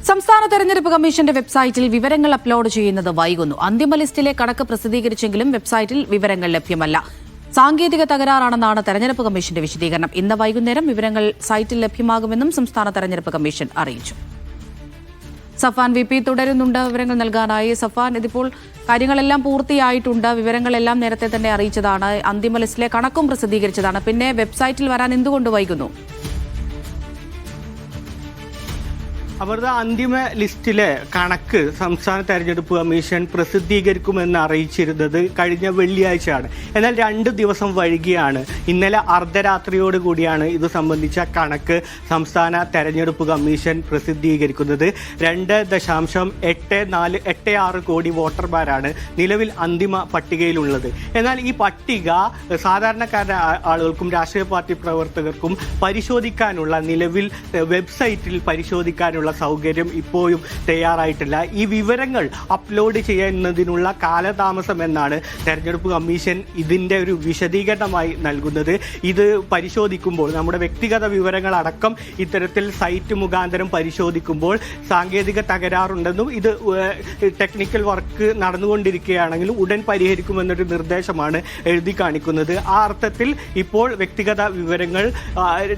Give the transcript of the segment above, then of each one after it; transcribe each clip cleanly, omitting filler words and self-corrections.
സംസ്ഥാന തെരഞ്ഞെടുപ്പ് കമ്മീഷന്റെ വെബ്സൈറ്റിൽ വിവരങ്ങൾ അപ്ലോഡ് ചെയ്യുന്നത് വൈകുന്നു. അന്തിമ ലിസ്റ്റിലെ കണക്ക് പ്രസിദ്ധീകരിച്ചെങ്കിലും വെബ്സൈറ്റിൽ വിവരങ്ങൾ ലഭ്യമല്ല. സാങ്കേതിക തകരാറാണെന്നാണ് തെരഞ്ഞെടുപ്പ് കമ്മീഷന്റെ വിശദീകരണം. ഇന്ന് വൈകുന്നേരം വിവരങ്ങൾ സൈറ്റിൽ ലഭ്യമാകുമെന്നും സംസ്ഥാന തെരഞ്ഞെടുപ്പ് കമ്മീഷൻ അറിയിച്ചു. സഫാൻ വി പി തുടരുന്നുണ്ട് വിവരങ്ങൾ നൽകാനായി. സഫാൻ, ഇതിപ്പോൾ കാര്യങ്ങളെല്ലാം പൂർത്തിയായിട്ടുണ്ട്. വിവരങ്ങളെല്ലാം നേരത്തെ തന്നെ അറിയിച്ചതാണ്. അന്തിമ ലിസ്റ്റിലെ കണക്കും പ്രസിദ്ധീകരിച്ചതാണ്. പിന്നെ വെബ്സൈറ്റിൽ വരാൻ എന്തുകൊണ്ട് വൈകുന്നു? അവരുടെ അന്തിമ ലിസ്റ്റിലെ കണക്ക് സംസ്ഥാന തെരഞ്ഞെടുപ്പ് കമ്മീഷൻ പ്രസിദ്ധീകരിക്കുമെന്ന് അറിയിച്ചിരുന്നത് കഴിഞ്ഞ വെള്ളിയാഴ്ചയാണ്. എന്നാൽ 2 ദിവസം വൈകിയാണ്. ഇന്നലെ അർദ്ധരാത്രിയോട് കൂടിയാണ് ഇത് സംബന്ധിച്ച കണക്ക് സംസ്ഥാന തെരഞ്ഞെടുപ്പ് കമ്മീഷൻ പ്രസിദ്ധീകരിക്കുന്നത്. 2.8486 കോടി വോട്ടർമാരാണ് നിലവിൽ അന്തിമ പട്ടികയിലുള്ളത്. എന്നാൽ ഈ പട്ടിക സാധാരണക്കാരുടെ ആളുകൾക്കും രാഷ്ട്രീയ പാർട്ടി പ്രവർത്തകർക്കും പരിശോധിക്കാനുള്ള നിലവിൽ വെബ്സൈറ്റിൽ പരിശോധിക്കാനുള്ള സൗകര്യം ഇപ്പോഴും തയ്യാറായിട്ടില്ല. ഈ വിവരങ്ങൾ അപ്ലോഡ് ചെയ്യുന്നതിനുള്ള കാലതാമസം എന്നാണ് തെരഞ്ഞെടുപ്പ് കമ്മീഷൻ ഇതിൻ്റെ ഒരു വിശദീകരണമായി നൽകുന്നത്. ഇത് പരിശോധിക്കുമ്പോൾ നമ്മുടെ വ്യക്തിഗത വിവരങ്ങളടക്കം ഇത്തരത്തിൽ സൈറ്റ് മുഖാന്തരം പരിശോധിക്കുമ്പോൾ സാങ്കേതിക തകരാറുണ്ടെന്നും ഇത് ടെക്നിക്കൽ വർക്ക് നടന്നുകൊണ്ടിരിക്കുകയാണെങ്കിലും ഉടൻ പരിഹരിക്കുമെന്നൊരു നിർദ്ദേശമാണ് എഴുതി കാണിക്കുന്നത്. ആ അർത്ഥത്തിൽ ഇപ്പോൾ വ്യക്തിഗത വിവരങ്ങൾ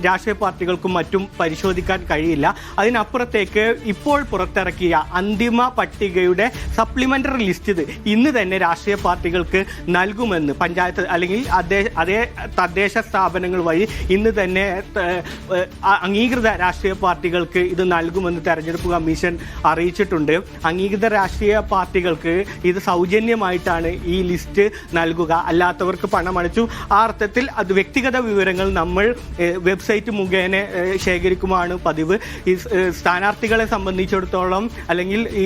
രാഷ്ട്രീയ പാർട്ടികൾക്കും മറ്റും പരിശോധിക്കാൻ കഴിയില്ല. അതിനപ്പുറത്തേക്ക് ഇപ്പോൾ പുറത്തിറക്കിയ അന്തിമ പട്ടികയുടെ സപ്ലിമെന്ററി ലിസ്റ്റ് ഇന്ന് തന്നെ രാഷ്ട്രീയ പാർട്ടികൾക്ക് നൽകുമെന്ന് പഞ്ചായത്ത് അല്ലെങ്കിൽ അതേ തദ്ദേശ സ്ഥാപനങ്ങൾ വഴി ഇന്ന് തന്നെ അംഗീകൃത രാഷ്ട്രീയ പാർട്ടികൾക്ക് ഇത് നൽകുമെന്ന് തെരഞ്ഞെടുപ്പ് കമ്മീഷൻ അറിയിച്ചിട്ടുണ്ട്. അംഗീകൃത രാഷ്ട്രീയ പാർട്ടികൾക്ക് ഇത് സൗജന്യമായിട്ടാണ് ഈ ലിസ്റ്റ് നൽകുക. അല്ലാത്തവർക്ക് പണമടച്ചു. ആ അർത്ഥത്തിൽ അത് വ്യക്തിഗത വിവരങ്ങൾ നമ്മൾ വെബ്സൈറ്റ് മുഖേന ശേഖരിക്കുമാണ് പതിവ്. ഈ സ്ഥാനാർത്ഥികളെ സംബന്ധിച്ചിടത്തോളം അല്ലെങ്കിൽ ഈ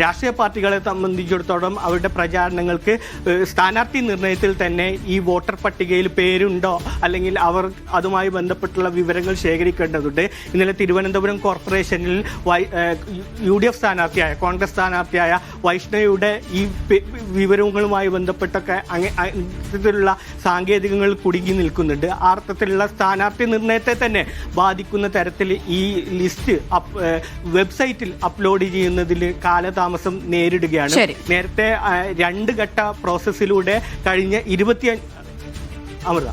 രാഷ്ട്രീയ പാർട്ടികളെ സംബന്ധിച്ചിടത്തോളം അവരുടെ പ്രചാരണങ്ങൾക്ക് സ്ഥാനാർത്ഥി നിർണയത്തിൽ തന്നെ ഈ വോട്ടർ പട്ടികയിൽ പേരുണ്ടോ അല്ലെങ്കിൽ അവർ അതുമായി ബന്ധപ്പെട്ടുള്ള വിവരങ്ങൾ ശേഖരിക്കേണ്ടതുണ്ട്. ഇന്നലെ തിരുവനന്തപുരം കോർപ്പറേഷനിൽ UDF സ്ഥാനാർത്ഥിയായ കോൺഗ്രസ് സ്ഥാനാർത്ഥിയായ വൈഷ്ണവിയുടെ ഈ വിവരങ്ങളുമായി ബന്ധപ്പെട്ടൊക്കെ ഇത്തരത്തിലുള്ള സാങ്കേതികങ്ങൾ കുടുങ്ങി നിൽക്കുന്നുണ്ട്. ആ അർത്ഥത്തിലുള്ള സ്ഥാനാർത്ഥി നിർണയത്തെ തന്നെ ബാധിക്കുന്ന തരത്തിൽ ഈ ലിസ്റ്റ് വെബ്സൈറ്റിൽ അപ്ലോഡ് ചെയ്യുന്നതിൽ കാലതാമസം നേരിടുകയാണ്. നേരത്തെ 2 ഘട്ട പ്രോസസ്സിലൂടെ കഴിഞ്ഞ 25 അമൃത